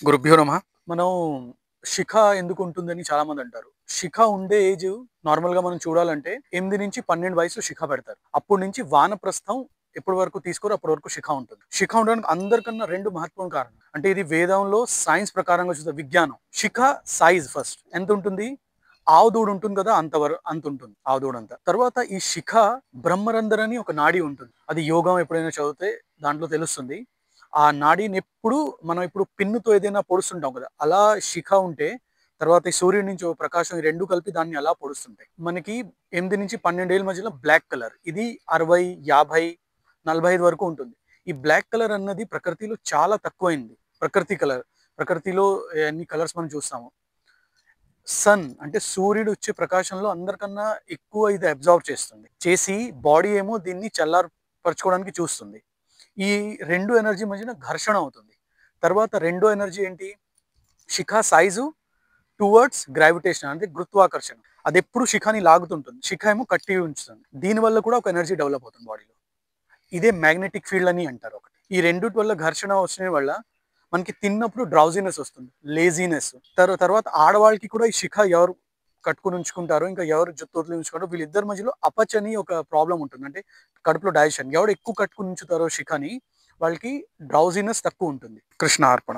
గురుభ్యో నమః. మనం శిఖ ఎందుకుంటుందని చాలామంది అంటారు. శిఖ ఉండే ఏజ్ నార్మల్‌గా మనం చూడాలంటే 8-12 వయసు శిఖ పెడతారు. అప్పటి నుంచి వానప్రస్థం ఎప్పటి వరకు తీసుకోరో అప్పటి వరకు శిఖ ఉంటుంది. శిఖ ఉండడానికి అందరికన్నా 2 మహత్వం కారణం. అంటే ఇది వేదంలో సైన్స్ ప్రకారంగా చూస్తే విజ్ఞానం. శిఖ సైజ్ ఫస్ట్ ఎంతుంటుంది? ఆవు దూడ ఉంటుంది కదా! అంతుంటుంది ఆవు దూడంత. తర్వాత ఈ శిఖ బ్రహ్మరంధ్ర అని ఒక నాడి ఉంటుంది. అది యోగం ఎప్పుడైనా చదివితే దాంట్లో తెలుస్తుంది. ఆ నాడీనెప్పుడు మనం ఇప్పుడు పిన్నుతో ఏదైనా పొడుస్తుంటాం కదా! అలా శిఖ ఉంటే తర్వాత ఈ సూర్యుడి నుంచి ఓ ప్రకాశం ఈ 2 కలిపి దాన్ని అలా పొడుస్తుంటాయి. మనకి 8-12 ఏళ్ల మధ్యలో బ్లాక్ కలర్. ఇది 60, 50, 45 వరకు ఉంటుంది. ఈ బ్లాక్ కలర్ అన్నది ప్రకృతిలో చాలా తక్కువైంది. ప్రకృతి కలర్. ప్రకృతిలో ఎన్ని కలర్స్ మనం చూస్తాము. సన్ అంటే సూర్యుడు వచ్చే ప్రకాశంలో అందరికన్నా ఎక్కువ ఇది అబ్జార్బ్ చేస్తుంది. చేసి బాడీ ఏమో దీన్ని చల్లార్పరచుకోవడానికి చూస్తుంది. ఈ 2 ఎనర్జీ మధ్యన ఘర్షణ అవుతుంది. తర్వాత రెండో ఎనర్జీ ఏంటి? శిఖ సైజు టువర్డ్స్ గ్రావిటేషన్ అంటే గురుత్వాకర్షణ. అదెప్పుడు శిఖని లాగుతుంటుంది. శిఖ ఏమో కట్టి ఉంచుతుంది. దీనివల్ల కూడా ఒక ఎనర్జీ డెవలప్ అవుతుంది బాడీలో. ఇదే మ్యాగ్నెటిక్ ఫీల్డ్ అని అంటారు ఒకటి. ఈ రెండిటి వల్ల ఘర్షణ వచ్చిన వల్ల మనకి తిన్నప్పుడు డ్రౌజీనెస్ వస్తుంది. లేజీనెస్. తర్వాత ఆడవాళ్ళకి కూడా ఈ శిఖ ఎవరు కట్టుకొని ఉంచుకుంటారో, ఇంకా ఎవరు జుట్టు వదిలి ఉంచుకుంటారో వీళ్ళిద్దరి మధ్యలో అపచ్ అని ఒక ప్రాబ్లమ్ ఉంటుంది. అంటే కడుపులో డైజెషన్. ఎవరు ఎక్కువ కట్టుకొని ఉంచుతారో శిఖని వాళ్ళకి డ్రౌజీనెస్ తక్కువ ఉంటుంది. కృష్ణ అర్పణ.